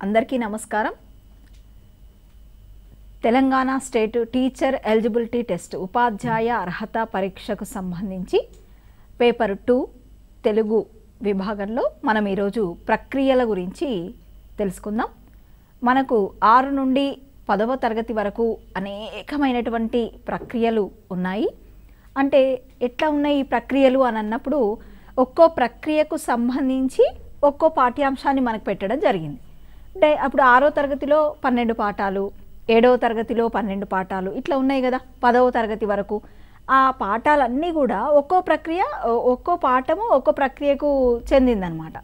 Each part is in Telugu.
అందరికీ నమస్కారం. Telangana state teacher eligibility test ఉపాధ్యాయ అర్హత పరీక్షకు సంబంధించి పేపర్ 2 తెలుగు విభాగంలో మనం ఈరోజు ప్రక్రియల గురించి తెలుసుకుందాం. మనకు 6 నుండి 10వ తరగతి వరకు అనేకమైనటువంటి ప్రక్రియలు ఉన్నాయి. అంటే ఎట్లా ఉన్నాయి ఈ ప్రక్రియలు అని అన్నప్పుడు ఒక్కో ప్రక్రియకు సంబంధించి ఒక్కో పాఠ్యాంశాన్ని మనకు పెట్టడం జరిగింది. అంటే అప్పుడు 6వ తరగతిలో 12 పాఠాలు, 7వ తరగతిలో 12 పాఠాలు ఇట్లా ఉన్నాయి కదా. 10వ తరగతి వరకు ఆ పాఠాలన్నీ కూడా ఒక్కో ప్రక్రియ, ఒక్కో పాఠము ఒక్కో ప్రక్రియకు చెందిందనమాట.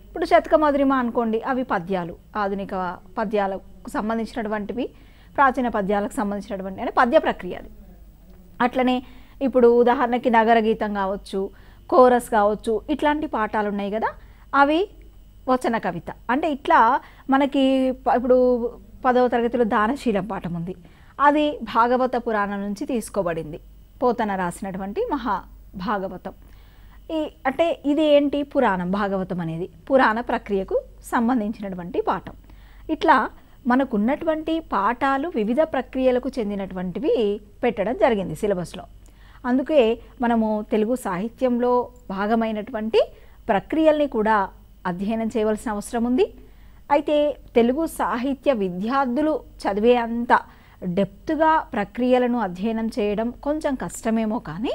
ఇప్పుడు శతక మధురిమ అనుకోండి, అవి పద్యాలు, ఆధునిక పద్యాలకు సంబంధించినటువంటివి, ప్రాచీన పద్యాలకు సంబంధించినటువంటి అంటే పద్య ప్రక్రియ అది. అట్లనే ఇప్పుడు ఉదాహరణకి నగర గీతం కావచ్చు, కోరస్ కావచ్చు, ఇట్లాంటి పాఠాలు ఉన్నాయి కదా, అవి వచన కవిత. అంటే ఇట్లా మనకి ఇప్పుడు 10వ తరగతిలో దానశీలం పాఠం ఉంది, అది భాగవత పురాణం నుంచి తీసుకోబడింది, పోతన రాసినటువంటి మహాభాగవతం. అంటే ఇది ఏంటి, పురాణం, భాగవతం అనేది పురాణ ప్రక్రియకు సంబంధించినటువంటి పాఠం. ఇట్లా మనకున్నటువంటి పాఠాలు వివిధ ప్రక్రియలకు చెందినటువంటివి పెట్టడం జరిగింది సిలబస్లో. అందుకే మనము తెలుగు సాహిత్యంలో భాగమైనటువంటి ప్రక్రియల్ని కూడా అధ్యయనం చేయవలసిన అవసరం ఉంది. అయితే తెలుగు సాహిత్య విద్యార్థులు చదివే అంత డెప్త్గా ప్రక్రియలను అధ్యయనం చేయడం కొంచెం కష్టమేమో, కానీ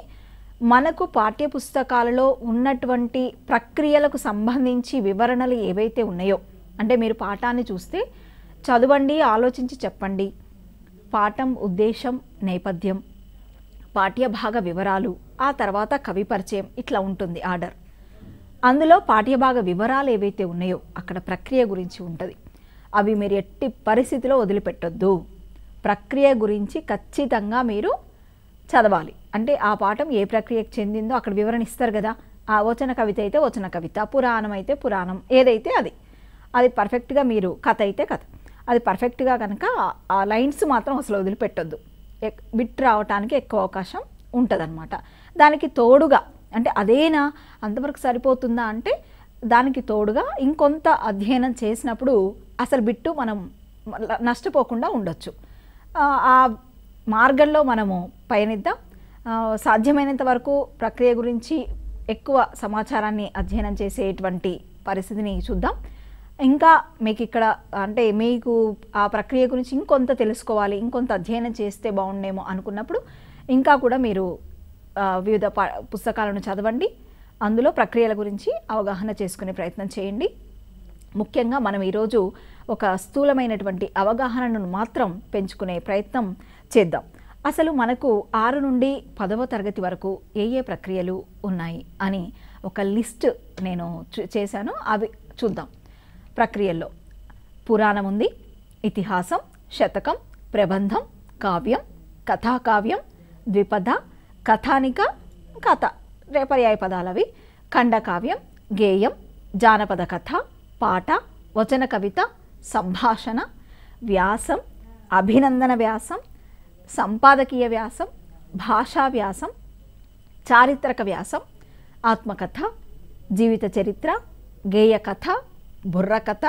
మనకు పాఠ్యపుస్తకాలలో ఉన్నటువంటి ప్రక్రియలకు సంబంధించి వివరణలు ఏవైతే ఉన్నాయో, అంటే మీరు పాఠాన్ని చూస్తే చదవండి, ఆలోచించి చెప్పండి, పాఠం ఉద్దేశం, నేపథ్యం, పాఠ్యభాగ వివరాలు, ఆ తర్వాత కవి పరిచయం, ఇట్లా ఉంటుంది ఆర్డర్. అందులో పాఠ్యభాగ వివరాలు ఏవైతే ఉన్నాయో అక్కడ ప్రక్రియ గురించి ఉంటుంది. అవి మీరు ఎట్టి పరిస్థితిలో వదిలిపెట్టొద్దు. ప్రక్రియ గురించి ఖచ్చితంగా మీరు చదవాలి. అంటే ఆ పాఠం ఏ ప్రక్రియకు చెందిందో అక్కడ వివరణ ఇస్తారు కదా. ఆ వచన కవిత అయితే వచన కవిత, పురాణం అయితే పురాణం, ఏదైతే అది పర్ఫెక్ట్గా, మీరు కథ అయితే కథ, అది పర్ఫెక్ట్గా కనుక ఆ లైన్స్ మాత్రం అసలు వదిలిపెట్టొద్దు. బిట్ రావటానికి ఎక్కువ అవకాశం ఉంటుందన్నమాట. దానికి తోడుగా, అంటే అదేనా అంతవరకు సరిపోతుందా అంటే దానికి తోడుగా ఇంకొంత అధ్యయనం చేసినప్పుడు అసలు బిట్టు మనం నష్టపోకుండా ఉండొచ్చు. ఆ మార్గంలో మనము పయనిద్దాం. సాధ్యమైనంత వరకు ప్రక్రియ గురించి ఎక్కువ సమాచారాన్ని అధ్యయనం చేసేటువంటి పరిస్థితిని చూద్దాం. ఇంకా మీకు ఇక్కడ అంటే మీకు ఆ ప్రక్రియ గురించి ఇంకొంత తెలుసుకోవాలి, ఇంకొంత అధ్యయనం చేస్తే బాగుండేమో అనుకున్నప్పుడు ఇంకా కూడా మీరు వివిధ పుస్తకాలను చదవండి. అందులో ప్రక్రియల గురించి అవగాహన చేసుకునే ప్రయత్నం చేయండి. ముఖ్యంగా మనం ఈరోజు ఒక స్థూలమైనటువంటి అవగాహనను మాత్రం పెంచుకునే ప్రయత్నం చేద్దాం. అసలు మనకు 6 నుండి 10వ తరగతి వరకు ఏ ప్రక్రియలు ఉన్నాయి అని ఒక లిస్ట్ నేను చేశాను, అవి చూద్దాం. ప్రక్రియల్లో పురాణం ఉంది, ఇతిహాసం, శతకం, ప్రబంధం, కావ్యం, కథాకావ్యం, ద్విపద, కథానిక, కథ పర్యాయ పదాలవి, ఖండకావ్యం, గేయం, జానపద కథ, పాట, వచన కవిత, సంభాషణ, వ్యాసం, అభినందన వ్యాసం, సంపాదకీయ వ్యాసం, భాషా వ్యాసం, చారిత్రక వ్యాసం, ఆత్మకథ, జీవిత చరిత్ర, గేయ కథ, బుర్రకథ,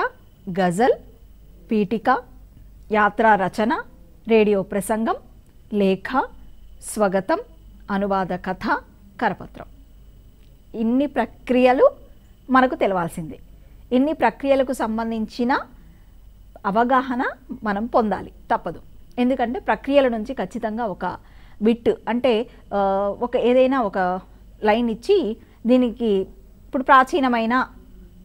గజల్, పీఠిక, యాత్రా రచన, రేడియో ప్రసంగం, లేఖ, స్వగతం, అనువాద కథ, కరపత్రం. ఇన్ని ప్రక్రియలు మనకు తెలవాల్సిందే. ఇన్ని ప్రక్రియలకు సంబంధించిన అవగాహన మనం పొందాలి, తప్పదు. ఎందుకంటే ప్రక్రియల నుంచి ఖచ్చితంగా ఒక బిట్, అంటే ఒక ఏదైనా ఒక లైన్ ఇచ్చి దీనికి ఇప్పుడు ప్రాచీనమైన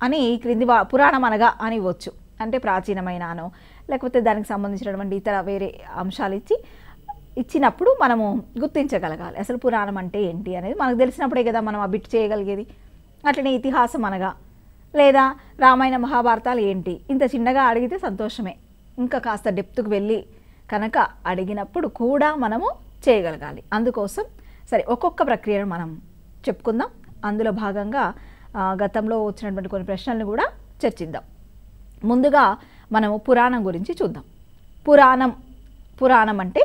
అని క్రింది పురాణం అనగా అని ఇవ్వచ్చు. అంటే ప్రాచీనమైన అనో లేకపోతే దానికి సంబంధించినటువంటి ఇతర వేరే అంశాలు ఇచ్చినప్పుడు మనము గుర్తించగలగాలి అసలు పురాణం అంటే ఏంటి అనేది. మనకు తెలిసినప్పుడే కదా మనం ఆ బిట్ చేయగలిగేది. అట్లనే ఇతిహాసం అనగా, లేదా రామాయణ మహాభారతాలు ఏంటి, ఇంత చిన్నగా అడిగితే సంతోషమే. ఇంకా కాస్త డెప్త్కు వెళ్ళి కనుక అడిగినప్పుడు కూడా మనము చేయగలగాలి. అందుకోసం సరే ఒక్కొక్క ప్రక్రియను మనం చెప్పుకుందాం. అందులో భాగంగా గతంలో వచ్చినటువంటి కొన్ని ప్రశ్నలను కూడా చర్చిద్దాం. ముందుగా మనము పురాణం గురించి చూద్దాం. పురాణం అంటే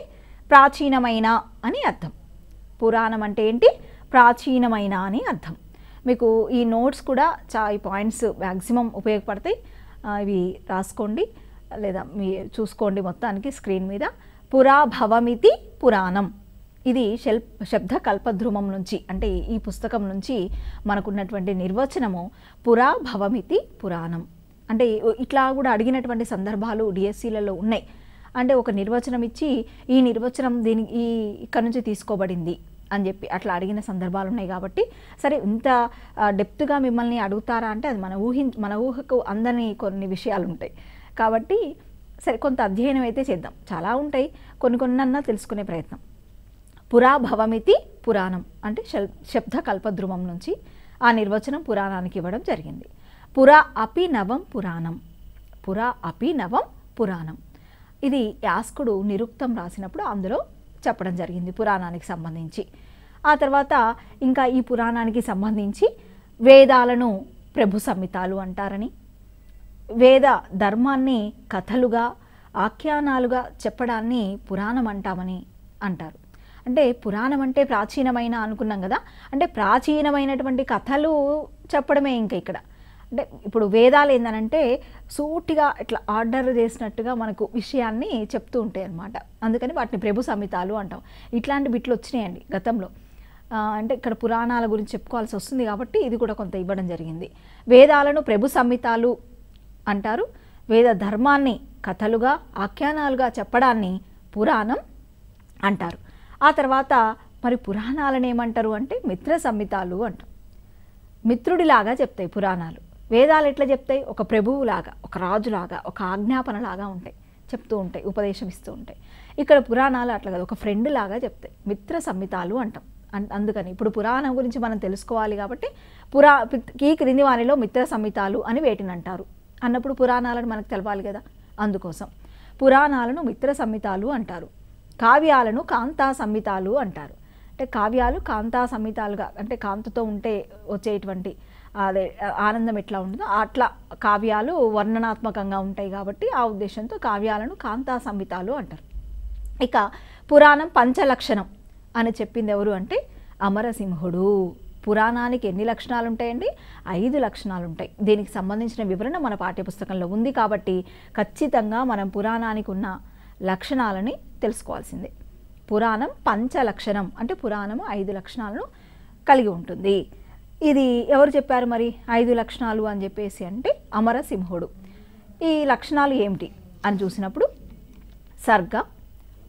ప్రాచీనమైన అని అర్థం. పురాణం అంటే ఏంటి, ప్రాచీనమైన అని అర్థం. మీకు ఈ నోట్స్ కూడా ఈ పాయింట్స్ మ్యాక్సిమం ఉపయోగపడతాయి. ఇవి రాసుకోండి లేదా మీ చూసుకోండి మొత్తానికి స్క్రీన్ మీద. పురాభవమితి పురాణం, ఇది శబ్ద కల్పద్రుమం నుంచి అంటే ఈ పుస్తకం నుంచి మనకున్నటువంటి నిర్వచనము పురాభవమితి పురాణం. అంటే ఇట్లా కూడా అడిగినటువంటి సందర్భాలు డిఎస్సీలలో ఉన్నాయి. అంటే ఒక నిర్వచనం ఇచ్చి ఈ నిర్వచనం ఈ ఇక్కడ నుంచి తీసుకోబడింది అని చెప్పి అట్లా అడిగిన సందర్భాలు ఉన్నాయి. కాబట్టి సరే ఇంత డెప్త్గా మిమ్మల్ని అడుగుతారా అంటే అది మన ఊహకు అందని కొన్ని విషయాలు ఉంటాయి. కాబట్టి సరే కొంత అధ్యయనం అయితే చేద్దాం. చాలా ఉంటాయి, కొన్నన్నా తెలుసుకునే ప్రయత్నం. పురాభవమితి పురాణం అంటే శబ్ద కల్పద్రుమం నుంచి ఆ నిర్వచనం పురాణానికి ఇవ్వడం జరిగింది. పురా అపి నవం పురాణం, పురా అపి నవం పురాణం, ఇది యాస్కుడు నిరుక్తం రాసినప్పుడు అందులో చెప్పడం జరిగింది పురాణానికి సంబంధించి. ఆ తర్వాత ఇంకా ఈ పురాణానికి సంబంధించి వేదాలను ప్రభు సంహితాలు అంటారని, వేద ధర్మాన్ని కథలుగా ఆఖ్యానాలుగా చెప్పడాన్ని పురాణం అంటామని అంటారు. అంటే పురాణం అంటే ప్రాచీనమైన అనుకున్నాం కదా, అంటే ప్రాచీనమైనటువంటి కథలు చెప్పడమే. ఇంకా ఇక్కడ అంటే ఇప్పుడు వేదాలు ఏందనంటే సూటిగా ఇట్లా ఆర్డర్ చేసినట్టుగా మనకు విషయాన్ని చెప్తూ ఉంటాయి అన్నమాట. అందుకని వాటిని ప్రభు సంహితాలు అంటాం. ఇట్లాంటి బిట్లు వచ్చినాయండి గతంలో. అంటే ఇక్కడ పురాణాల గురించి చెప్పుకోవాల్సి వస్తుంది కాబట్టి ఇది కూడా కొంత ఇవ్వడం జరిగింది. వేదాలను ప్రభు సంహితాలు అంటారు. వేద ధర్మాన్ని కథలుగా ఆఖ్యానాలుగా చెప్పడాన్ని పురాణం అంటారు. ఆ తర్వాత మరి పురాణాలను ఏమంటారు అంటే మిత్ర సంహితాలు అంటాం. మిత్రుడిలాగా చెప్తాయి పురాణాలు. వేదాలు ఎట్లా చెప్తాయి? ఒక ప్రభువులాగా, ఒక రాజులాగా, ఒక ఆజ్ఞాపనలాగా ఉంటాయి, చెప్తూ ఉంటాయి, ఉపదేశం ఇస్తూ ఉంటాయి. ఇక్కడ పురాణాలు అట్లా కాదు, ఒక ఫ్రెండ్ లాగా చెప్తాయి. మిత్ర సంహితాలు అంటాం. అందుకని ఇప్పుడు పురాణం గురించి మనం తెలుసుకోవాలి కాబట్టి ఈ క్రింది వానిలో మిత్ర సంహితాలు అని వేటిని అంటారు అన్నప్పుడు పురాణాలను మనకు తెలవాలి కదా. అందుకోసం పురాణాలను మిత్ర సంహితాలు అంటారు. కావ్యాలను కాంతా సంహితాలు అంటారు. అంటే కావ్యాలు కాంతా సంహితాలుగా అంటే కాంతతో ఉంటే వచ్చేటువంటి అదే ఆనందం ఎట్లా ఉంటుందో అట్లా కావ్యాలు వర్ణనాత్మకంగా ఉంటాయి కాబట్టి ఆ ఉద్దేశంతో కావ్యాలను కాంతా సంహితాలు అంటారు. ఇక పురాణం పంచలక్షణం అని చెప్పింది ఎవరు అంటే అమరసింహుడు. పురాణానికి ఎన్ని లక్షణాలు ఉంటాయండి? 5 లక్షణాలు ఉంటాయి. దీనికి సంబంధించిన వివరణ మన పాఠ్యపుస్తకంలో ఉంది కాబట్టి ఖచ్చితంగా మనం పురాణానికి ఉన్న లక్షణాలని తెలుసుకోవాల్సిందే. పురాణం పంచలక్షణం అంటే పురాణము 5 లక్షణాలను కలిగి ఉంటుంది. ఇది ఎవరు చెప్పారు మరి 5 లక్షణాలు అని చెప్పేసి అంటే అమరసింహుడు. ఈ లక్షణాలు ఏమిటి అని చూసినప్పుడు సర్గ,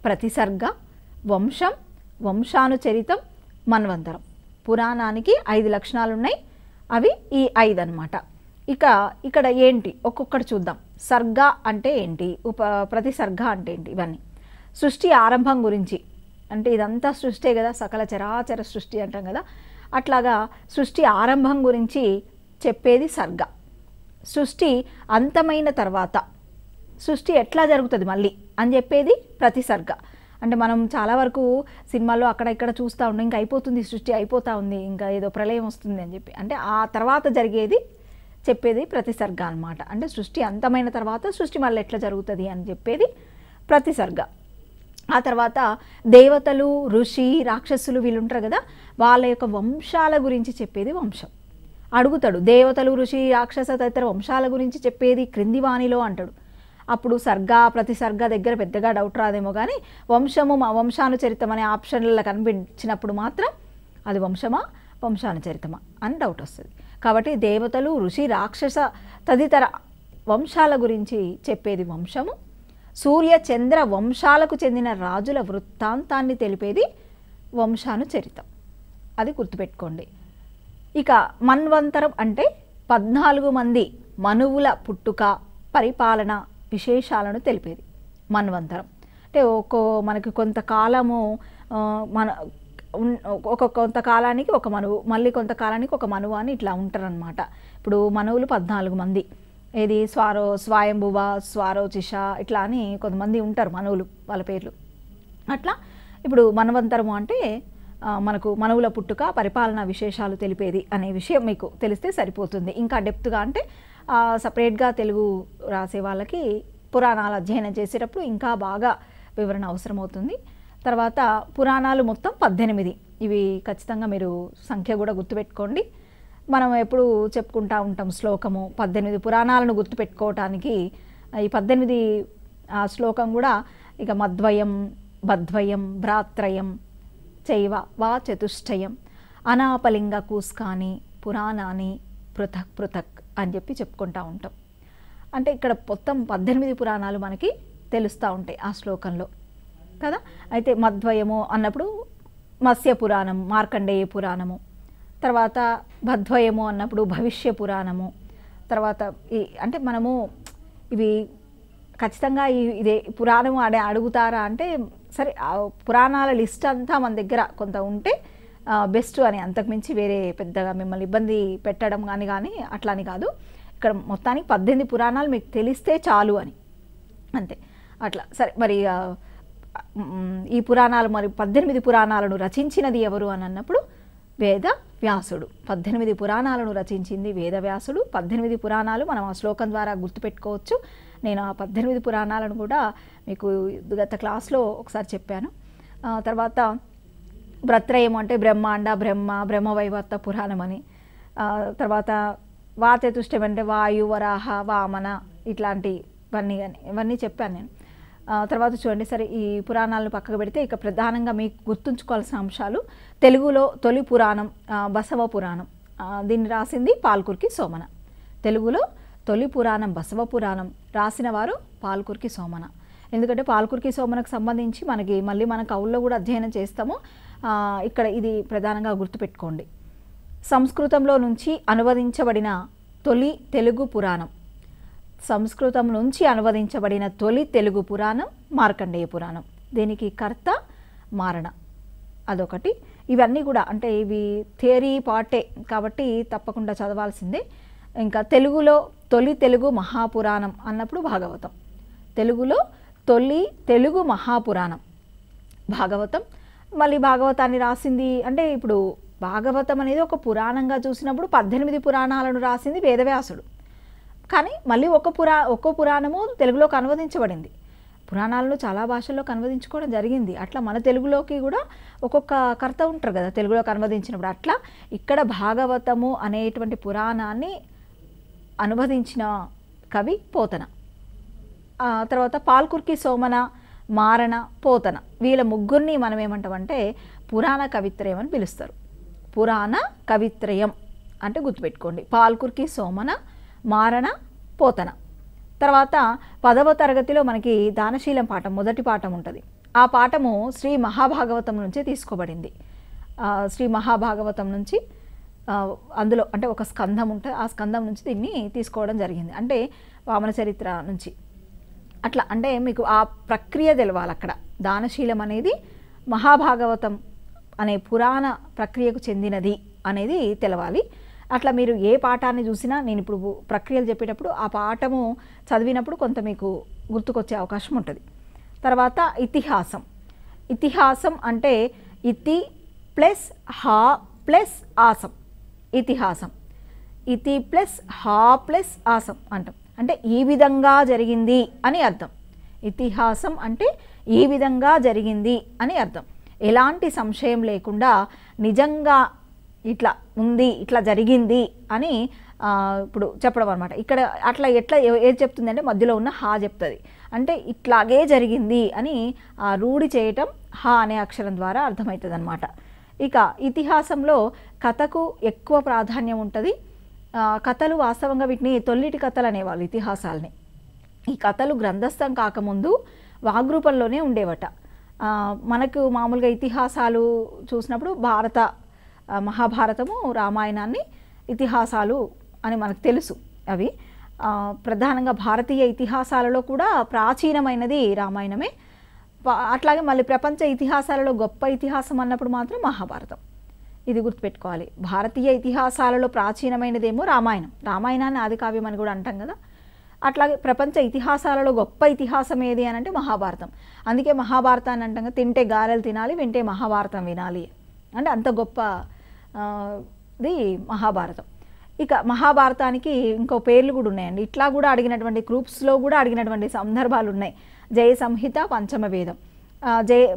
ప్రతిసర్గ, వంశం, వంశానుచరితం, మన్వంతరం. పురాణానికి 5 లక్షణాలు ఉన్నాయి. అవి ఈ 5 అన్నమాట. ఇక్కడ ఏంటి ఒక్కొక్కటి చూద్దాం. సర్గ అంటే ఏంటి, ప్రతిసర్గ అంటే ఏంటి, ఇవన్నీ సృష్టి ఆరంభం గురించి. అంటే ఇదంతా సృష్టే కదా, సకల చరాచర సృష్టి అంటాం కదా, అట్లాగా సృష్టి ఆరంభం గురించి చెప్పేది సర్గ. సృష్టి అంతమైన తర్వాత సృష్టి ఎట్లా జరుగుతుంది మళ్ళీ అని చెప్పేది ప్రతిసర్గ. అంటే మనం చాలా వరకు సినిమాల్లో అక్కడ ఇక్కడ చూస్తూ ఉంటాం, ఇంకా అయిపోతుంది సృష్టి, అయిపోతూ ఉంది, ఇంకా ఏదో ప్రళయం వస్తుంది అని చెప్పి. అంటే ఆ తర్వాత జరిగేది చెప్పేది ప్రతిసర్గ అన్నమాట. అంటే సృష్టి అంతమైన తర్వాత సృష్టి మళ్ళీ ఎట్లా జరుగుతుంది అని చెప్పేది ప్రతిసర్గ. ఆ తర్వాత దేవతలు, ఋషి, రాక్షసులు వీళ్ళు ఉంటారు కదా, వాళ్ళ యొక్క వంశాల గురించి చెప్పేది వంశం. అడుగుతాడు దేవతలు, ఋషి, రాక్షస తదితర వంశాల గురించి చెప్పేది క్రింది వాణిలో అంటాడు. అప్పుడు సర్గ ప్రతిసర్గ దగ్గర పెద్దగా డౌట్ రాదేమో కానీ వంశము వంశానుచరితం అనే ఆప్షన్లలో కనిపించినప్పుడు మాత్రం అది వంశమా వంశానుచరితమా అని డౌట్ వస్తుంది. కాబట్టి దేవతలు, ఋషి, రాక్షస తదితర వంశాల గురించి చెప్పేది వంశము. సూర్య చంద్ర వంశాలకు చెందిన రాజుల వృత్తాంతాన్ని తెలిపేది వంశానుచరితం. అది గుర్తుపెట్టుకోండి. ఇక మన్వంతరం అంటే 14 మంది మనువుల పుట్టుక, పరిపాలన విశేషాలను తెలిపేది మన్వంతరం. అంటే మనకి కొంతకాలము కొంతకాలానికి ఒక మనువు, మళ్ళీ కొంతకాలానికి ఒక మనువు అని ఇట్లా ఉంటారనమాట. ఇప్పుడు మనువులు 14 మంది, ఏది స్వయంభువ, స్వారోచిష ఇట్లా అని కొంతమంది ఉంటారు మనువులు, వాళ్ళ పేర్లు అట్లా. ఇప్పుడు మన్వంతరము అంటే మనకు మనువుల పుట్టుక, పరిపాలన విశేషాలు తెలిపేది అనే విషయం మీకు తెలిస్తే సరిపోతుంది. ఇంకా డెప్త్గా అంటే సపరేట్గా తెలుగు రాసే వాళ్ళకి పురాణాలు అధ్యయనం చేసేటప్పుడు ఇంకా బాగా వివరణ అవసరమవుతుంది. తర్వాత పురాణాలు మొత్తం 18. ఇవి ఖచ్చితంగా మీరు సంఖ్య కూడా గుర్తుపెట్టుకోండి. మనం ఎప్పుడు చెప్పుకుంటూ ఉంటాం శ్లోకము 18 పురాణాలను గుర్తుపెట్టుకోవటానికి ఈ 18 శ్లోకం కూడా ఇక మద్వయం బద్వయం భ్రాత్రయం చైవ వా చతుష్టయం అనాపలింగ కూస్కాని పురాణాన్ని పృథక్ పృథక్ అని చెప్పి చెప్పుకుంటూ ఉంటాం. అంటే ఇక్కడ మొత్తం 18 పురాణాలు మనకి తెలుస్తూ ఉంటాయి ఆ శ్లోకంలో కదా. అయితే మద్వయము అన్నప్పుడు మత్స్య పురాణం, మార్కండేయ పురాణము, తర్వాత భద్వయము అన్నప్పుడు భవిష్య పురాణము, తర్వాత అంటే మనము ఇవి ఖచ్చితంగా ఇదే పురాణం అడుగుతారా అంటే సరే పురాణాల లిస్ట్ అంతా మన దగ్గర కొంత ఉంటే బెస్ట్ అని, అంతకుమించి వేరే పెద్దగా మిమ్మల్ని ఇబ్బంది పెట్టడం కానీ అట్లా అని కాదు. ఇక్కడ మొత్తానికి 18 పురాణాలు మీకు తెలిస్తే చాలు అని అంతే. అట్లా సరే మరి ఈ పురాణాలు మరి 18 పురాణాలను రచించినది ఎవరు అని అన్నప్పుడు వేద వ్యాసుడు. 18 పురాణాలను రచించింది వేదవ్యాసుడు. 18 పురాణాలు మనం ఆ శ్లోకం ద్వారా గుర్తుపెట్టుకోవచ్చు. నేను ఆ 18 పురాణాలను కూడా మీకు గత క్లాస్లో ఒకసారి చెప్పాను. తర్వాత భ్రత్రయం అంటే బ్రహ్మాండ, బ్రహ్మవైవర్త పురాణం అని. తర్వాత వాచతుష్టం అంటే వాయు, వరాహ, వామన ఇవన్నీ చెప్పాను నేను. తర్వాత చూడండి సరే ఈ పురాణాలను పక్కకు పెడితే ఇక ప్రధానంగా మీకు గుర్తుంచుకోవాల్సిన అంశాలు తెలుగులో తొలి పురాణం బసవ పురాణం. దీన్ని రాసింది పాల్కురికి సోమన. తెలుగులో తొలి పురాణం బసవ పురాణం రాసిన వారు పాల్కురికి సోమన. ఎందుకంటే పాల్కురికి సోమనకు సంబంధించి మళ్ళీ మన కవుల్లో కూడా అధ్యయనం చేస్తాము. ఇక్కడ ఇది ప్రధానంగా గుర్తుపెట్టుకోండి. సంస్కృతంలో నుంచి అనువదించబడిన తొలి తెలుగు పురాణం, సంస్కృతం నుంచి అనువదించబడిన తొలి తెలుగు పురాణం మార్కండేయ పురాణం. దీనికి కర్త మారణ, అదొకటి. ఇవన్నీ కూడా అంటే ఇవి థియరీ పార్టే కాబట్టి తప్పకుండా చదవాల్సిందే. ఇంకా తెలుగులో తొలి తెలుగు మహాపురాణం అన్నప్పుడు భాగవతం. తెలుగులో తొలి తెలుగు మహాపురాణం భాగవతం. మళ్ళీ భాగవతాన్ని రాసింది అంటే ఇప్పుడు భాగవతం అనేది ఒక పురాణంగా చూసినప్పుడు 18 పురాణాలను రాసింది వేదవ్యాసుడు. కానీ మళ్ళీ ఒక్కో పురాణము తెలుగులోకి అనువదించబడింది. పురాణాలను చాలా భాషల్లోకి అనువదించుకోవడం జరిగింది. అట్లా మన తెలుగులోకి కూడా ఒక్కొక్క కర్త ఉంటారు కదా తెలుగులోకి అనువదించినప్పుడు. అట్లా ఇక్కడ భాగవతము అనేటువంటి పురాణాన్ని అనువదించిన కవి పోతన. తర్వాత పాల్కురికి సోమన, మారణ, పోతన వీళ్ళ ముగ్గురిని మనం ఏమంటామంటే పురాణ కవిత్రయం అని పిలుస్తారు. పురాణ కవిత్రయం అంటే గుర్తుపెట్టుకోండి. పాల్కురికి సోమన, మారణ, పోతన. తర్వాత 10వ తరగతిలో మనకి దానశీలం పాఠం మొదటి పాఠం ఉంటుంది. ఆ పాఠము శ్రీ మహాభాగవతం నుంచే తీసుకోబడింది. శ్రీ మహాభాగవతం నుంచి అందులో అంటే ఒక స్కంధం ఉంటుంది, ఆ స్కంధం నుంచి దీన్ని తీసుకోవడం జరిగింది. అంటే వామన చరిత్ర నుంచి అట్లా. అంటే మీకు ఆ ప్రక్రియ తెలవాలి. అక్కడ దానశీలం అనేది మహాభాగవతం అనే పురాణ ప్రక్రియకు చెందినది అనేది తెలవాలి. అట్లా మీరు ఏ పాఠాన్ని చూసినా నేను ఇప్పుడు ప్రక్రియలు చెప్పేటప్పుడు ఆ పాఠము చదివినప్పుడు కొంత మీకు గుర్తుకొచ్చే అవకాశం ఉంటుంది. తర్వాత ఇతిహాసం. ఇతిహాసం అంటే ఇతి ప్లస్ హా ప్లస్ ఆసం. ఇతిహాసం ఇతి ప్లస్ హా ప్లస్ ఆసం అంటాం. అంటే ఈ విధంగా జరిగింది అని అర్థం. ఇతిహాసం అంటే ఈ విధంగా జరిగింది అని అర్థం. ఎలాంటి సంశయం లేకుండా నిజంగా ఇట్లా ఉంది, ఇట్లా జరిగింది అని ఇప్పుడు చెప్పడం అనమాట. ఇక్కడ అట్లా ఎట్లా ఏది చెప్తుంది అంటే మధ్యలో ఉన్న హా చెప్తుంది. అంటే ఇట్లాగే జరిగింది అని రూఢి చేయటం హా అనే అక్షరం ద్వారా అర్థమవుతుంది అనమాట. ఇక ఇతిహాసంలో కథకు ఎక్కువ ప్రాధాన్యం ఉంటుంది. కథలు వాస్తవంగా వీటిని తొల్లిటి కథలు అనేవాళ్ళు ఇతిహాసాలని. ఈ కథలు గ్రంథస్థం కాకముందు వాగ్రూపంలోనే ఉండేవట. మనకు మామూలుగా ఇతిహాసాలు చూసినప్పుడు మహాభారతము, రామాయణాన్ని ఇతిహాసాలు అని మనకు తెలుసు. అవి ప్రధానంగా భారతీయ ఇతిహాసాలలో కూడా ప్రాచీనమైనది రామాయణమే. అట్లాగే మళ్ళీ ప్రపంచ ఇతిహాసాలలో గొప్ప ఇతిహాసం అన్నప్పుడు మాత్రం మహాభారతం. ఇది గుర్తుపెట్టుకోవాలి. భారతీయ ఇతిహాసాలలో ప్రాచీనమైనదేమో రామాయణం. రామాయణాన్ని ఆది కావ్యం అని కూడా అంటాం కదా. అట్లాగే ప్రపంచ ఇతిహాసాలలో గొప్ప ఇతిహాసం ఏది అని అంటే మహాభారతం. అందుకే మహాభారతాన్ని అంటాం కదా, తింటే గారెలు తినాలి, వింటే మహాభారతం వినాలి. అంటే అంత గొప్ప ఇది మహాభారతం. ఇక మహాభారతానికి ఇంకో పేర్లు కూడా ఉన్నాయండి. ఇట్లా కూడా అడిగినటువంటి గ్రూప్స్లో కూడా అడిగినటువంటి సందర్భాలు ఉన్నాయి. జయ సంహిత, పంచమ వేదం.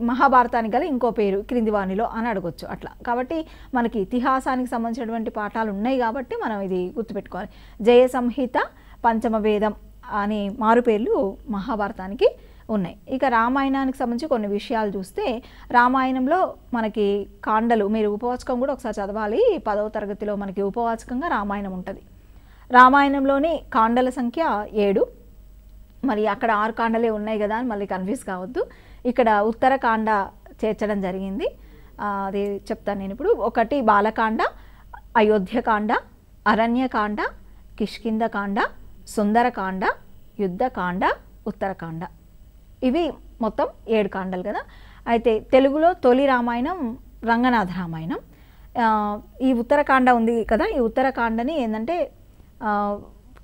మహాభారతానికి గల ఇంకో పేరు క్రింది వానిలో అని అడగొచ్చు అట్లా. కాబట్టి మనకి ఇతిహాసానికి సంబంధించినటువంటి పాఠాలు ఉన్నాయి కాబట్టి మనం ఇది గుర్తుపెట్టుకోవాలి. జయ సంహిత, పంచమ వేదం అని మారుపేర్లు మహాభారతానికి ఉన్నాయి. ఇక రామాయణానికి సంబంధించి కొన్ని విషయాలు చూస్తే, రామాయణంలో మనకి కాండలు, మీరు ఉపవాచకం కూడా ఒకసారి చదవాలి, 10వ తరగతిలో మనకి ఉపవాచకంగా రామాయణం ఉంటుంది. రామాయణంలోని కాండల సంఖ్య 7. మరి అక్కడ 6 కాండలే ఉన్నాయి కదా అని మళ్ళీ కన్ఫ్యూజ్ కావద్దు. ఇక్కడ ఉత్తరకాండ చేర్చడం జరిగింది, అది చెప్తాను నేను ఇప్పుడు. 1 బాలకాండ, అయోధ్యకాండ, అరణ్యకాండ, కిష్కింధకాండ, సుందరకాండ, యుద్ధకాండ, ఉత్తరకాండ. ఇవి మొత్తం 7 కాండలు కదా. అయితే తెలుగులో తొలి రామాయణం రంగనాథ రామాయణం. ఈ ఉత్తరకాండ ఉంది కదా, ఈ ఉత్తరకాండని ఏంటంటే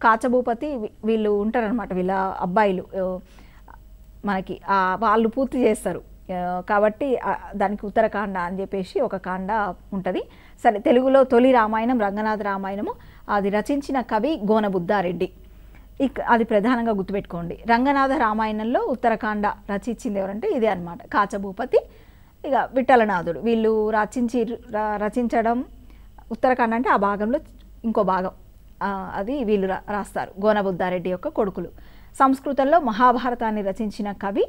కాచభూపతి వీళ్ళు ఉంటారనమాట, వీళ్ళ అబ్బాయిలు మనకి వాళ్ళు పూర్తి చేస్తారు కాబట్టి దానికి ఉత్తరకాండ అని చెప్పేసి ఒక కాండ ఉంటుంది. సరే, తెలుగులో తొలి రామాయణం రంగనాథ రామాయణము, అది రచించిన కవి గోనబుద్ధారెడ్డి. అది ప్రధానంగా గుర్తుపెట్టుకోండి. రంగనాథ రామాయణంలో ఉత్తరకాండ రచించింది ఎవరంటే ఇదే అనమాట, కాచభూపతి, ఇక విఠలనాథుడు. వీళ్ళు రచించడం ఉత్తరకాండ అంటే ఆ భాగంలో ఇంకో భాగం, అది వీళ్ళు రాస్తారు, గోనబుద్ధారెడ్డి యొక్క కొడుకులు. సంస్కృతంలో మహాభారతాన్ని రచించిన కవి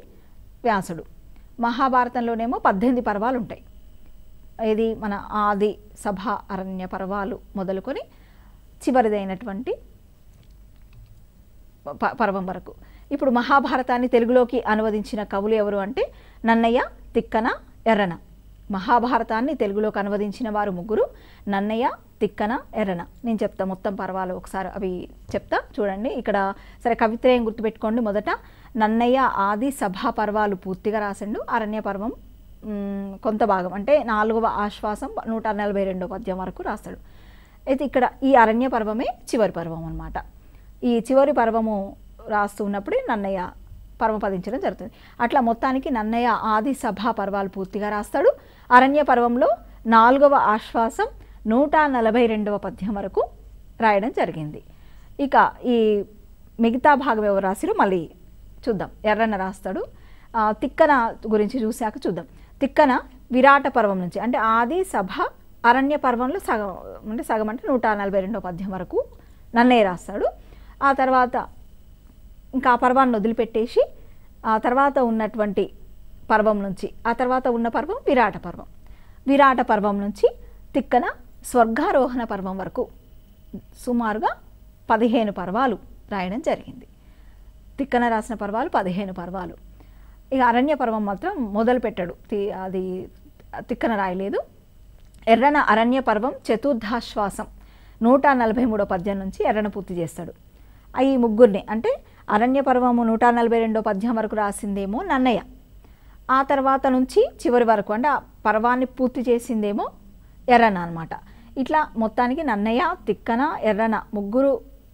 వ్యాసుడు. మహాభారతంలోనేమో 18 పర్వాలు ఉంటాయి. ఇది మన ఆది, సభ, అరణ్య పర్వాలు మొదలుకొని చివరిదైనటువంటి పర్వం వరకు. ఇప్పుడు మహాభారతాన్ని తెలుగులోకి అనువదించిన కవులు ఎవరు అంటే నన్నయ్య, తిక్కన, ఎర్రన. మహాభారతాన్ని తెలుగులోకి అనువదించిన వారు 3: నన్నయ్య, తిక్కన, ఎర్రన. నేను చెప్తా మొత్తం పర్వాలు ఒకసారి అవి చెప్తా చూడండి. ఇక్కడ సరే కవిత్రయం గుర్తుపెట్టుకోండి. మొదట నన్నయ్య ఆది సభా పర్వాలు పూర్తిగా రాసిండు. అరణ్య పర్వం కొంత భాగం అంటే 4వ ఆశ్వాసం 142వ పద్యం వరకు రాస్తాడు. అయితే ఇక్కడ ఈ అరణ్య పర్వమే చివరి పర్వం అన్నమాట. ఈ చివరి పర్వము రాస్తూ ఉన్నప్పుడే నన్నయ్య పరమపదించడం జరుగుతుంది. అట్లా మొత్తానికి నన్నయ్య ఆది సభా పర్వాలు పూర్తిగా రాస్తాడు. అరణ్య పర్వంలో 4వ ఆశ్వాసం 142వ పద్యం వరకు రాయడం జరిగింది. ఇక ఈ మిగతా భాగం ఎవరు రాసిరో మళ్ళీ చూద్దాం. ఎర్రన రాస్తాడు. తిక్కన గురించి చూశాక చూద్దాం. తిక్కన విరాట పర్వం నుంచి అంటే ఆది సభ అరణ్య పర్వంలో సగం అంటే 142వ పద్యం వరకు నన్నయ్య రాస్తాడు. ఆ తర్వాత ఇంకా ఆ పర్వాన్ని వదిలిపెట్టేసి ఆ తర్వాత ఉన్నటువంటి పర్వం నుంచి ఆ తర్వాత ఉన్న పర్వం విరాట పర్వం. విరాట పర్వం నుంచి తిక్కన స్వర్గారోహణ పర్వం వరకు సుమారుగా 15 పర్వాలు రాయడం జరిగింది. తిక్కన రాసిన పర్వాలు 15 పర్వాలు. ఇక అరణ్య పర్వం మాత్రం మొదలు పెట్టాడు, అది తిక్కన రాయలేదు. ఎర్రన అరణ్య పర్వం చతుర్థాశ్వాసం 143వ పద్యం నుంచి ఎర్రన పూర్తి చేస్తాడు. ఈ ముగ్గురిని అంటే అరణ్య పర్వము 142వ పద్యం వరకు రాసిందేమో నన్నయ్య, ఆ తర్వాత నుంచి చివరి వరకు అంటే ఆ పర్వాన్ని పూర్తి చేసిందేమో ఎర్రన అనమాట. ఇట్లా మొత్తానికి నన్నయ్య, తిక్కన, ఎర్రన ముగ్గురు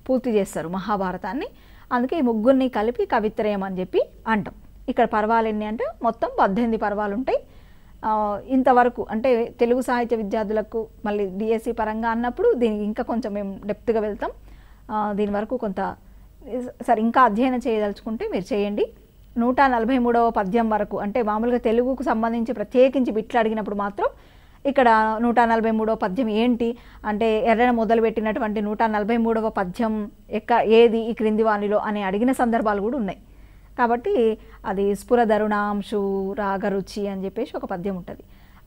పూర్తి చేస్తారు మహాభారతాన్ని. అందుకే ఈ ముగ్గురిని కలిపి కవిత్రయం అని చెప్పి అంటాం. ఇక్కడ పర్వాలు ఎన్ని అంటే మొత్తం 18 పర్వాలు ఉంటాయి. ఇంతవరకు అంటే తెలుగు సాహిత్య విద్యార్థులకు మళ్ళీ డిఎస్సి పరంగా అన్నప్పుడు దీనికి ఇంకా కొంచెం మేము డెప్త్గా వెళ్తాం. దీని వరకు కొంత సరే ఇంకా అధ్యయనం చేయదలుచుకుంటే మీరు చేయండి. 143వ పద్యం వరకు అంటే మామూలుగా తెలుగుకు సంబంధించి ప్రత్యేకించి బిట్లు అడిగినప్పుడు మాత్రం ఇక్కడ 143వ పద్యం ఏంటి అంటే ఎర్రన మొదలుపెట్టినటువంటి 143వ పద్యం ఏది ఈ క్రింది వానిలో అని అడిగిన సందర్భాలు కూడా ఉన్నాయి. కాబట్టి అది స్ఫురధరుణాంశు రాగరుచి అని చెప్పేసి ఒక పద్యం ఉంటుంది,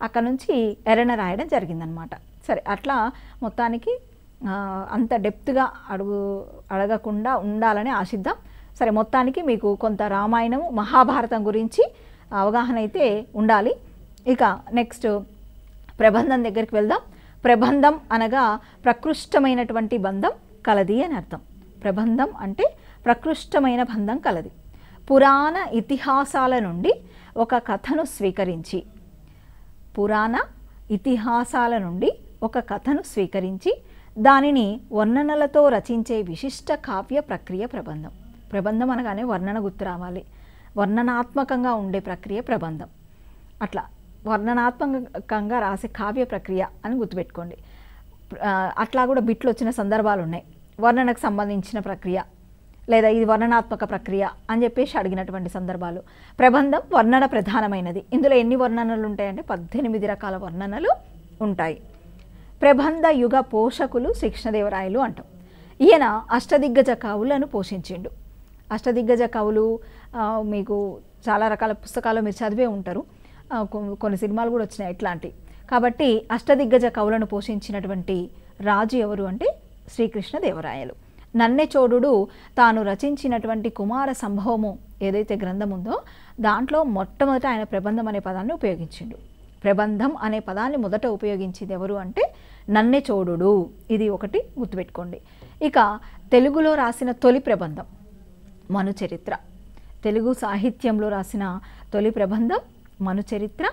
అక్కడ నుంచి ఎర్రన రాయడం జరిగిందనమాట. సరే అట్లా మొత్తానికి అంత డెప్త్గా అడగకుండా ఉండాలని ఆశిద్దాం. సరే మొత్తానికి మీకు కొంత రామాయణం మహాభారతం గురించి అవగాహన అయితే ఉండాలి. ఇక నెక్స్ట్ ప్రబంధం దగ్గరికి వెళ్దాం. ప్రబంధం అనగా ప్రకృష్టమైనటువంటి బంధం కలది అని అర్థం. ప్రబంధం అంటే ప్రకృష్టమైన బంధం కలది. పురాణ ఇతిహాసాల నుండి ఒక కథను స్వీకరించి దానిని వర్ణనలతో రచించే విశిష్ట కావ్య ప్రక్రియ ప్రబంధం. ప్రబంధం అనగానే వర్ణన గుర్తు రావాలి, వర్ణనాత్మకంగా ఉండే ప్రక్రియ ప్రబంధం. అట్లా వర్ణనాత్మకంగా రాసే కావ్య ప్రక్రియ అని గుర్తుపెట్టుకోండి. అట్లా కూడా బిట్లు వచ్చిన సందర్భాలు ఉన్నాయి. వర్ణనకు సంబంధించిన ప్రక్రియ లేదా ఇది వర్ణనాత్మక ప్రక్రియ అని చెప్పేసి అడిగినటువంటి సందర్భాలు. ప్రబంధం వర్ణన ప్రధానమైనది. ఇందులో ఎన్ని వర్ణనలు ఉంటాయంటే 18 రకాల వర్ణనలు ఉంటాయి. ప్రబంధ యుగ పోషకులు శ్రీకృష్ణదేవరాయలు అంటాం. ఈయన అష్టదిగ్గజ కవులను పోషించిండు. అష్టదిగ్గజ కవులు మీకు చాలా రకాల పుస్తకాలు మీరు చదివే ఉంటారు, కొన్ని సినిమాలు కూడా వచ్చినాయి ఇట్లాంటివి. కాబట్టి అష్టదిగ్గజ కవులను పోషించినటువంటి రాజు ఎవరు అంటే శ్రీకృష్ణదేవరాయలు. నన్నెచోడుడు తాను రచించినటువంటి కుమార సంభవము ఏదైతే గ్రంథం ఉందో దాంట్లో మొట్టమొదట ఆయన ప్రబంధం అనే పదాన్ని ఉపయోగించిండు. ప్రబంధం అనే పదాన్ని మొదట ఉపయోగించింది ఎవరు అంటే నన్నెచోడుడు. ఇది ఒకటి గుర్తుపెట్టుకోండి. ఇక తెలుగులో రాసిన తొలి ప్రబంధం మనుచరిత్ర. తెలుగు సాహిత్యంలో రాసిన తొలి ప్రబంధం మనుచరిత్ర.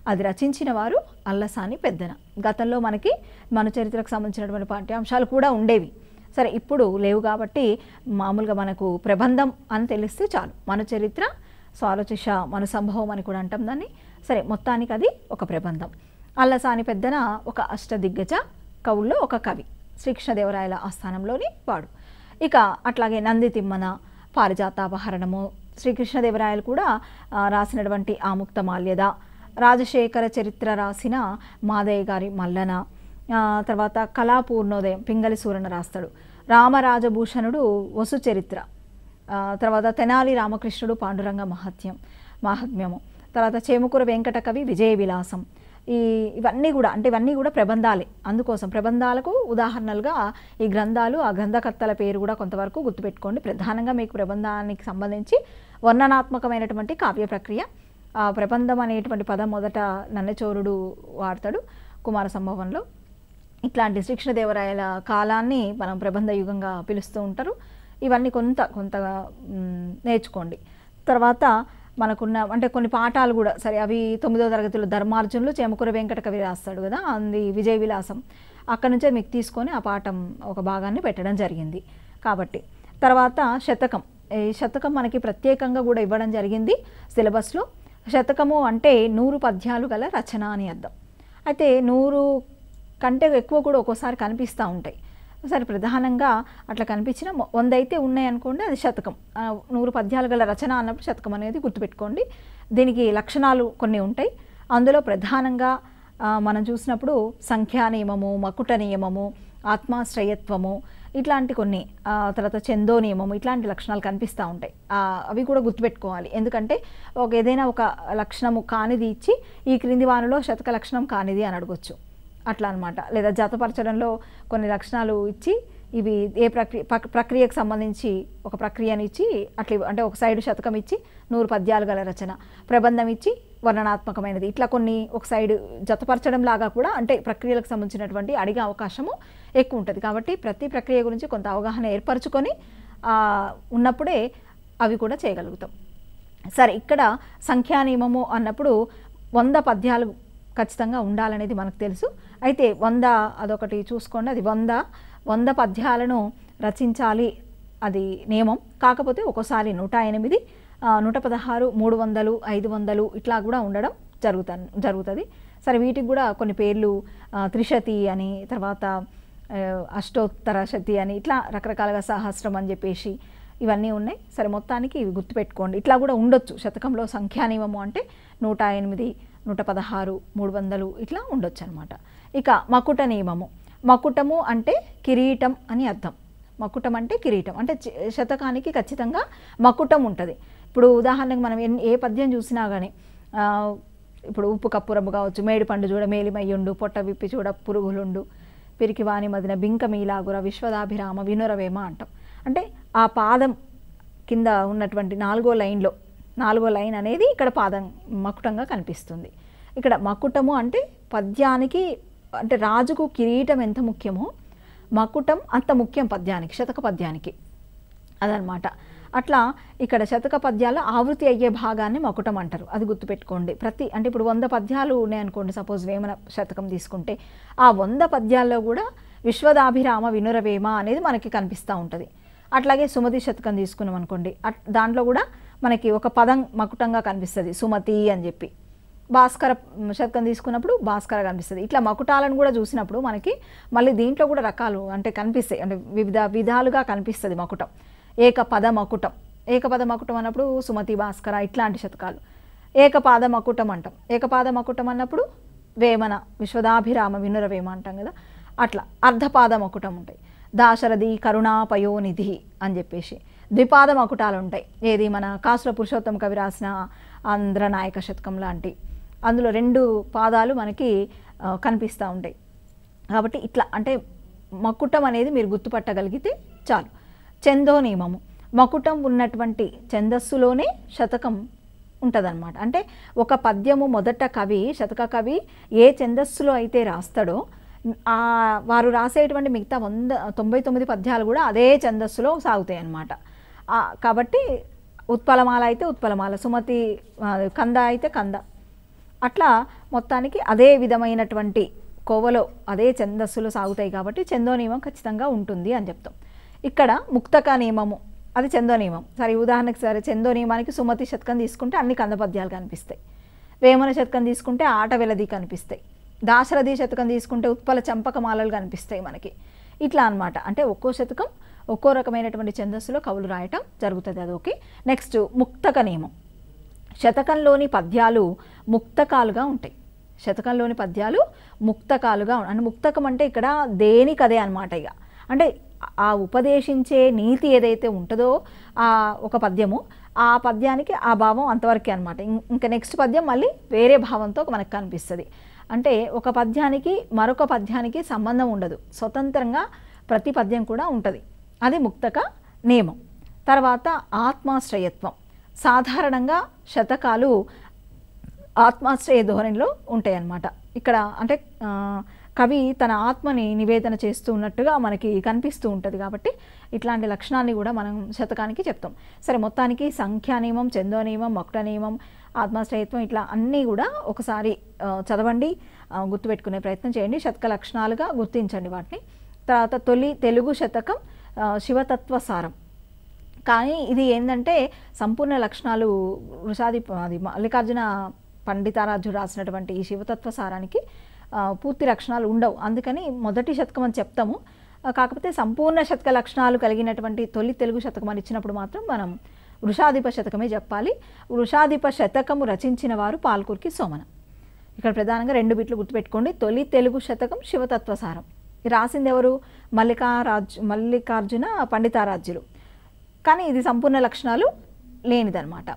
అది రచించిన వారు అల్లసాని పెద్దన. గతంలో మనకి మనుచరిత్రకు సంబంధించినటువంటి పాఠ్యాంశాలు కూడా ఉండేవి. సరే, ఇప్పుడు లేవు కాబట్టి మామూలుగా మనకు ప్రబంధం అని తెలిస్తే చాలు. మనుచరిత్ర, స్వాలోచిష మను సంభవం అని కూడా అంటాం దాన్ని. సరే, మొత్తానికి అది ఒక ప్రబంధం. అల్లసాని పెద్దన ఒక అష్టదిగ్గజ కవుల్లో ఒక కవి, శ్రీకృష్ణదేవరాయల ఆస్థానంలోని వాడు. ఇక అట్లాగే నంది తిమ్మన, పారిజాతాపహరణము, శ్రీకృష్ణదేవరాయలు కూడా రాసినటువంటి ఆముక్త మాల్యద, రాజశేఖర చరిత్ర రాసిన మాదయ్య గారి మల్లన, తర్వాత కళాపూర్ణోదయం పింగళి సూరణ రాస్తాడు, రామరాజభూషణుడు వసు చరిత్ర, తర్వాత తెనాలి రామకృష్ణుడు పాండురంగ మాహాత్మ్యము, తర్వాత చేముకూర వెంకట కవి విజయ విలాసం. ఇవన్నీ కూడా ప్రబంధాలే. అందుకోసం ప్రబంధాలకు ఉదాహరణలుగా ఈ గ్రంథాలు, ఆ గ్రంథకర్తల పేరు కూడా కొంతవరకు గుర్తుపెట్టుకోండి. ప్రధానంగా మీకు ప్రబంధానికి సంబంధించి వర్ణనాత్మకమైనటువంటి కావ్య ప్రక్రియ. ఆ ప్రబంధం అనేటువంటి పదం మొదట నన్నెచోరుడు వాడతాడు కుమార సంభవంలో. ఇట్లాంటి శ్రీకృష్ణదేవరాయల కాలాన్ని మనం ప్రబంధ యుగంగా పిలుస్తూ ఉంటారు. ఇవన్నీ కొంత నేర్చుకోండి. తర్వాత మనకున్న అంటే కొన్ని పాఠాలు కూడా సరే, అవి 9వ తరగతిలో ధర్మార్జునులు చేమకూర వెంకట కవి రాస్తాడు కదా, అది విజయ విలాసం. అక్కడి నుంచే మీకు తీసుకొని ఆ పాఠం ఒక భాగాన్ని పెట్టడం జరిగింది. కాబట్టి తర్వాత శతకం. ఈ శతకం మనకి ప్రత్యేకంగా కూడా ఇవ్వడం జరిగింది సిలబస్లో. శతకము అంటే 100 పద్యాలు గల రచన అని అర్థం. అయితే 100 కంటే ఎక్కువ కూడా ఒక్కోసారి కనిపిస్తూ ఉంటాయి. సరే, ప్రధానంగా అట్లా కనిపించిన 100 అయితే ఉన్నాయనుకోండి, అది శతకం. 100 పద్యాలు గల రచన అన్నప్పుడు శతకం అనేది గుర్తుపెట్టుకోండి. దీనికి లక్షణాలు కొన్ని ఉంటాయి. అందులో ప్రధానంగా మనం చూసినప్పుడు సంఖ్యా నియమము, మకుట నియమము, ఆత్మాశ్రయత్వము, ఇట్లాంటి కొన్ని, తర్వాత చందో నియమము, ఇట్లాంటి లక్షణాలు కనిపిస్తూ ఉంటాయి. అవి కూడా గుర్తుపెట్టుకోవాలి. ఎందుకంటే ఏదైనా ఒక లక్షణము కానిది ఇచ్చి ఈ క్రింది వానిలో శతక లక్షణం కానిది అని అడగొచ్చు, అట్లా అనమాట. లేదా జతపరచడంలో కొన్ని లక్షణాలు ఇచ్చి ఇవి ఏ ప్రక్రియకు సంబంధించి ఒక ప్రక్రియని ఇచ్చి అట్లా, అంటే ఒక సైడు శతకం ఇచ్చి 100 పద్యాలు గల రచన, ప్రబంధం ఇచ్చి వర్ణనాత్మకమైనది, ఇట్లా కొన్ని ఒక సైడు జతపరచడం లాగా కూడా అంటే ప్రక్రియలకు సంబంధించినటువంటి అడిగే అవకాశము ఎక్కువ ఉంటుంది. కాబట్టి ప్రతి ప్రక్రియ గురించి కొంత అవగాహన ఏర్పరచుకొని ఉన్నప్పుడే అవి కూడా చేయగలుగుతాం. సరే, ఇక్కడ సంఖ్యా నియమము అన్నప్పుడు 100 పద్యాలు ఖచ్చితంగా ఉండాలనేది మనకు తెలుసు. అయితే 100 అదొకటి చూసుకోండి. అది 100 పద్యాలను రచించాలి, అది నియమం. కాకపోతే ఒక్కోసారి 108, 116, 300, 500 ఇట్లా కూడా ఉండడం జరుగుతుంది. సరే, వీటికి కూడా కొన్ని పేర్లు త్రిశతి అని, తర్వాత అష్టోత్తర శతి అని, ఇట్లా రకరకాలుగా సహస్రం అని చెప్పేసి ఇవన్నీ ఉన్నాయి. సరే, మొత్తానికి ఇవి గుర్తుపెట్టుకోండి. ఇట్లా కూడా ఉండొచ్చు శతకంలో. సంఖ్యా నియమము అంటే 108, 116, 300 ఇట్లా ఉండొచ్చు అనమాట. ఇక మకుట నియమము. మకుటము అంటే కిరీటం అని అర్థం. మకుటం అంటే కిరీటం, అంటే శతకానికి ఖచ్చితంగా మకుటం ఉంటుంది. ఇప్పుడు ఉదాహరణకు మనం ఏ పద్యం చూసినా కానీ, ఇప్పుడు ఉప్పు కప్పురము కావచ్చు, మేడి పండు చూడ మేలిమయ్యుండు, పొట్ట విప్పి చూడ పురుగులుండు, పిరికి వాణి మదిన బింక మీలాగుర విశ్వదాభిరామ వినురవేమ అంటాం. అంటే ఆ పాదం కింద ఉన్నటువంటి 4వ లైన్లో 4వ లైన్ అనేది ఇక్కడ పాదం మకుటంగా కనిపిస్తుంది. ఇక్కడ మకుటము అంటే పద్యానికి, అంటే రాజుకు కిరీటం ఎంత ముఖ్యమో మకుటం అంత ముఖ్యం పద్యానికి, శతక పద్యానికి, అదనమాట. అట్లా ఇక్కడ శతక పద్యాల ఆవృత్తి అయ్యే భాగాన్ని మకుటం అంటారు. అది గుర్తుపెట్టుకోండి. అంటే ఇప్పుడు 100 పద్యాలు ఉన్నాయనుకోండి, సపోజ్ వేమన శతకం తీసుకుంటే, ఆ 100 పద్యాల్లో కూడా విశ్వదాభిరామ వినురవేమ అనేది మనకి కనిపిస్తూ ఉంటుంది. అట్లాగే సుమతి శతకం తీసుకున్నాం అనుకోండి, దాంట్లో కూడా మనకి ఒక పదం మకుటంగా కనిపిస్తుంది, సుమతి అని చెప్పి. భాస్కర శతకం తీసుకున్నప్పుడు భాస్కర కనిపిస్తుంది. ఇట్లా మకుటాలను కూడా చూసినప్పుడు మనకి మళ్ళీ దీంట్లో కూడా రకాలు అంటే కనిపిస్తాయి, అంటే వివిధ విధాలుగా కనిపిస్తుంది మకుటం. ఏకపద మకుటం. ఏకపద మకుటం అన్నప్పుడు సుమతి భాస్కర ఇట్లాంటి శతకాలు. ఏకపాద మకుటం అంటాం. ఏకపాద మకుటం అన్నప్పుడు వేమన, విశ్వదాభిరామ, వినురవేమ అంటాం కదా, అట్లా అర్ధపాద మకుటం ఉంటాయి. దాశరథి కరుణాపయోనిధి అని చెప్పేసి ద్విపాద మకుటాలు ఉంటాయి. ఏది మన కాసుల పురుషోత్తమ కవి రాసిన ఆంధ్రనాయక శతకం లాంటి, అందులో 2 పాదాలు మనకి కనిపిస్తూ ఉంటాయి. కాబట్టి ఇట్లా అంటే మకుటం అనేది మీరు గుర్తుపట్టగలిగితే చాలు. ఛందో నియమము, మకుటం ఉన్నటువంటి ఛందస్సులోనే శతకం ఉంటుందన్నమాట. అంటే ఒక పద్యము మొదట కవి, శతక కవి ఏ ఛందస్సులో అయితే రాస్తాడో వారు రాసేటువంటి మిగతా 199 పద్యాలు కూడా అదే ఛందస్సులో సాగుతాయి అన్నమాట. కాబట్టి ఉత్పలమాల అయితే ఉత్పలమాల, సుమతి కంద అయితే కంద, అట్లా మొత్తానికి అదే విధమైనటువంటి కోవలో అదే ఛందస్సులో సాగుతాయి. కాబట్టి ఛందో నియమం ఖచ్చితంగా ఉంటుంది అని చెప్తాం. ఇక్కడ ముక్తక నియమము, అది ఛందో నియమం. సరే ఉదాహరణకు సరే ఛందో నియమానికి సుమతి శతకం తీసుకుంటే అన్ని కంద పద్యాలు కనిపిస్తాయి. వేమన శతకం తీసుకుంటే ఆట వెలది కనిపిస్తాయి. దాశరథి శతకం తీసుకుంటే ఉత్పల చంపకమాలలు కనిపిస్తాయి మనకి. ఇట్లా అన్నమాట. అంటే ఒక్కో శతకం ఒక్కో రకమైనటువంటి ఛందస్సులో కవులు రాయటం జరుగుతుంది. అది ఓకే. నెక్స్ట్ ముక్తక నియమం. శతకంలోని పద్యాలు ముక్తకాలుగా ఉంటాయి. శతకంలోని పద్యాలు ముక్తకాలుగా అంటే ముక్తకం అంటే ఇక్కడ దేనికదే అనమాట. ఇక అంటే ఆ ఉపదేశించే నీతి ఏదైతే ఉంటుందో ఒక పద్యము, ఆ పద్యానికి ఆ భావం అంతవరకే అనమాట. ఇంకా నెక్స్ట్ పద్యం మళ్ళీ వేరే భావంతో మనకు కనిపిస్తుంది. అంటే ఒక పద్యానికి మరొక పద్యానికి సంబంధం ఉండదు, స్వతంత్రంగా ప్రతి పద్యం కూడా ఉంటుంది. అది ముక్తక నియమం. తర్వాత ఆత్మాశ్రయత్వం. సాధారణంగా శతకాలు ఆత్మాశ్రయ ధోరణిలో ఉంటాయి అన్నమాట. ఇక్కడ అంటే కవి తన ఆత్మని నివేదన చేస్తూ ఉన్నట్టుగా మనకి కనిపిస్తూ ఉంటుంది. కాబట్టి ఇట్లాంటి లక్షణాన్ని కూడా మనం శతకానికి చెప్తాం. సరే మొత్తానికి సంఖ్యా నియమం, ఛందో నియమం, మకుట నియమం, ఆత్మాశ్రయత్వం ఇట్లా అన్నీ కూడా ఒకసారి చదవండి, గుర్తుపెట్టుకునే ప్రయత్నం చేయండి. శతక లక్షణాలుగా గుర్తించండి వాటిని. తర్వాత తొలి తెలుగు శతకం శివతత్వ సారం. కానీ ఇది ఏంటంటే సంపూర్ణ లక్షణాలు అది మల్లికార్జున పండితారాధ్యుడు రాసినటువంటి ఈ శివతత్వ సారానికి పూర్తి లక్షణాలు ఉండవు. అందుకని మొదటి శతకం అని చెప్తాము. కాకపోతే సంపూర్ణ శతక లక్షణాలు కలిగినటువంటి తొలి తెలుగు శతకం అని ఇచ్చినప్పుడు మాత్రం మనం వృషాధిప శతకమే చెప్పాలి. వృషాధిప శతకము రచించిన వారు పాల్కురికి సోమన. ఇక్కడ ప్రధానంగా 2 బిట్లు గుర్తుపెట్టుకోండి. తొలి తెలుగు శతకం శివతత్వ సారం. రాసింది ఎవరు? మల్లికార్జున పండితారాధ్యులు. కానీ ఇది సంపూర్ణ లక్షణాలు లేనిదన్నమాట.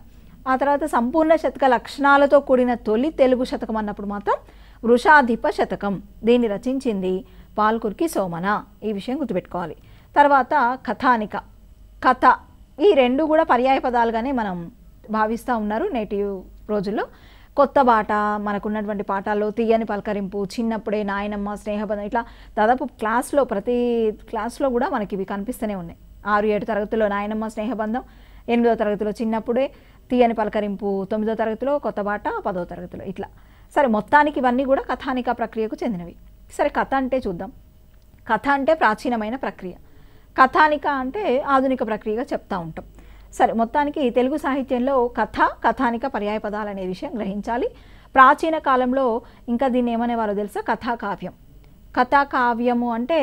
ఆ తర్వాత సంపూర్ణ శతక లక్షణాలతో కూడిన తొలి తెలుగు శతకం అన్నప్పుడు మాత్రం వృషాధిప శతకం. దీన్ని రచించింది పాల్కురికి సోమన. ఈ విషయం గుర్తుపెట్టుకోవాలి. తర్వాత కథానిక, కథ, ఈ 2 కూడా పర్యాయ పదాలుగానే మనం భావిస్తూ ఉన్నారు నేటి రోజుల్లో. కొత్త బాట, మనకున్నటువంటి పాఠాల్లో తీయని పలకరింపు, చిన్నప్పుడే, నాయనమ్మ, స్నేహబంధం, ఇట్లా దాదాపు ప్రతి క్లాస్లో కూడా మనకి ఇవి కనిపిస్తూనే ఉన్నాయి. 6-7 తరగతిలో నాయనమ్మ స్నేహబంధం, 8వ తరగతిలో చిన్నప్పుడే, తీయని పలకరింపు 9వ తరగతిలో, కొత్త బాట 10వ తరగతిలో, ఇట్లా. సరే మొత్తానికి ఇవన్నీ కూడా కథానిక ప్రక్రియకు చెందినవి. సరే కథ అంటే చూద్దాం. కథ అంటే ప్రాచీనమైన ప్రక్రియ, కథానిక అంటే ఆధునిక ప్రక్రియగా చెప్తూ ఉంటాం. సరే మొత్తానికి తెలుగు సాహిత్యంలో కథ, కథానిక పర్యాయ పదాలు అనే విషయం గ్రహించాలి. ప్రాచీన కాలంలో ఇంకా దీన్ని ఏమనేవారో తెలుసా? కథాకావ్యం. కథాకావ్యము అంటే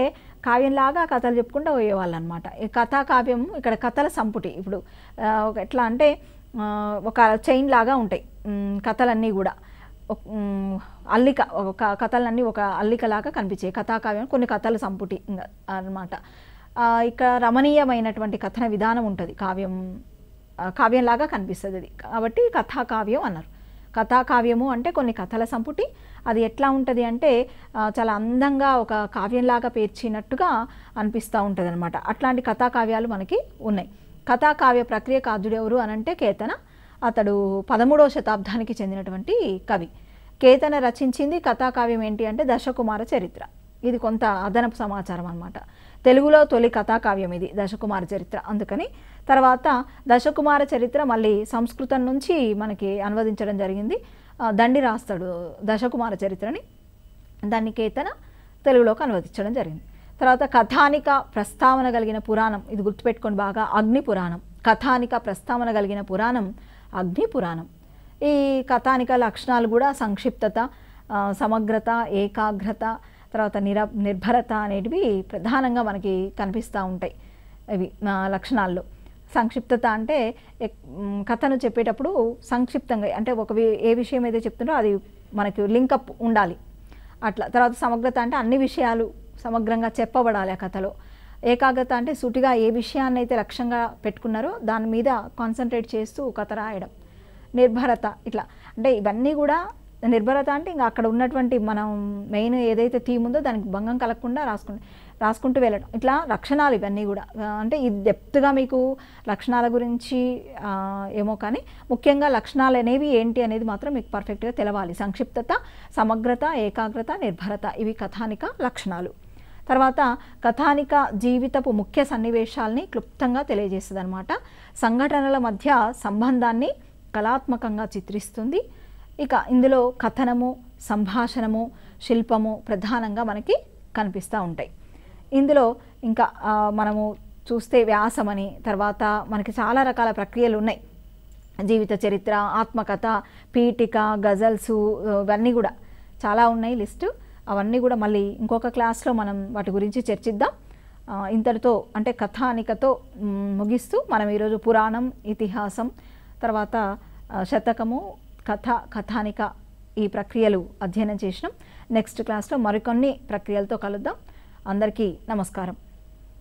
కావ్యంలాగా కథలు చెప్పుకుంటూ పోయేవాళ్ళు అనమాట. ఈ కథాకావ్యము ఇక్కడ కథల సంపుటి. ఇప్పుడు ఎట్లా అంటే ఒక చైన్ లాగా ఉంటాయి కథలన్నీ కూడా, అల్లిక, కథలన్నీ ఒక అల్లికలాగా కనిపించాయి. కథాకావ్యం కొన్ని కథల సంపుటి అన్నమాట. ఇక్కడ రమణీయమైనటువంటి కథన విధానం ఉంటుంది, కావ్యంలాగా కనిపిస్తుంది అది. కాబట్టి కథాకావ్యం అన్నారు. కథాకావ్యము అంటే కొన్ని కథల సంపుటి. అది ఎట్లా ఉంటుంది అంటే చాలా అందంగా ఒక కావ్యంలాగా పేర్చినట్టుగా అనిపిస్తూ ఉంటుంది అనమాట. అట్లాంటి కథాకావ్యాలు మనకి ఉన్నాయి. కథాకావ్య ప్రక్రియ కావ్యుడు ఎవరు అనంటే కేతన. అతడు 13వ శతాబ్దానికి చెందినటువంటి కవి. కేతన రచించింది కథాకావ్యం ఏంటి అంటే దశకుమార చరిత్ర. ఇది కొంత అదనపు సమాచారం అన్నమాట. తెలుగులో తొలి కథాకావ్యం ఇది దశకుమార చరిత్ర. అందుకని తర్వాత దశకుమార చరిత్ర మళ్ళీ సంస్కృతం నుంచి మనకి అనువదించడం జరిగింది. దండి రాస్తాడు దశకుమార చరిత్రని, దాన్ని కేతన తెలుగులోకి అనువదించడం జరిగింది. తర్వాత కథానిక ప్రస్తావన కలిగిన పురాణం, ఇది గుర్తుపెట్టుకొని బాగా, అగ్ని పురాణం. కథానిక ప్రస్తావన కలిగిన పురాణం అగ్ని పురాణం. ఈ కథానిక లక్షణాలు కూడా సంక్షిప్తత, సమగ్రత, ఏకాగ్రత, తర్వాత నిర్భరత అనేటివి ప్రధానంగా మనకి కనిపిస్తూ ఉంటాయి ఇవి లక్షణాల్లో. సంక్షిప్తత అంటే కథను చెప్పేటప్పుడు సంక్షిప్తంగా అంటే ఏ విషయం అయితే చెప్తుందో అది మనకి లింకప్ ఉండాలి అట్లా. తర్వాత సమగ్రత అంటే అన్ని విషయాలు సమగ్రంగా చెప్పబడాలి ఆ కథలో. ఏకాగ్రత అంటే సూటిగా ఏ విషయాన్ని అయితే లక్ష్యంగా పెట్టుకున్నారో దాని మీద కాన్సన్ట్రేట్ చేస్తూ కథ రాయడం. నిర్భరత ఇట్లా అంటే ఇవన్నీ కూడా నిర్భరత అంటే ఇంకా అక్కడ ఉన్నటువంటి మనం మెయిన్ ఏదైతే థీమ్ ఉందో దానికి భంగం కలగకుండా రాసుకుంటూ వెళ్ళడం. ఇట్లా లక్షణాలు ఇవన్నీ కూడా అంటే ఇది డెప్త్గా మీకు లక్షణాల గురించి ఏమో కానీ ముఖ్యంగా లక్షణాలు అనేవి ఏంటి అనేది మాత్రం మీకు పర్ఫెక్ట్గా తెలవాలి. సంక్షిప్తత, సమగ్రత, ఏకాగ్రత, నిర్భరత ఇవి కథానిక లక్షణాలు. తర్వాత కథానిక జీవితపు ముఖ్య సన్నివేశాలని క్లుప్తంగా తెలియజేస్తుంది అనమాట. సంఘటనల మధ్య సంబంధాన్ని కళాత్మకంగా చిత్రిస్తుంది. ఇక ఇందులో కథనము, సంభాషణము, శిల్పము ప్రధానంగా మనకి కనిపిస్తూ ఉంటాయి. ఇందులో ఇంకా మనము చూస్తే వ్యాసమని, తర్వాత మనకి చాలా రకాల ప్రక్రియలు ఉన్నాయి. జీవిత చరిత్ర, ఆత్మకథ, పీఠిక, గజల్సు ఇవన్నీ కూడా చాలా ఉన్నాయి లిస్టు. అవన్నీ కూడా మళ్ళీ ఇంకొక క్లాస్లో మనం వాటి గురించి చర్చిద్దాం. ఇంతటితో అంటే కథానికతో ముగిస్తూ మనం ఈరోజు పురాణం, ఇతిహాసం, తర్వాత శతకము, కథ, కథానిక ఈ ప్రక్రియలు అధ్యయనం చేసినాం. నెక్స్ట్ క్లాస్లో మరికొన్ని ప్రక్రియలతో కలుద్దాం. అందరికీ నమస్కారం.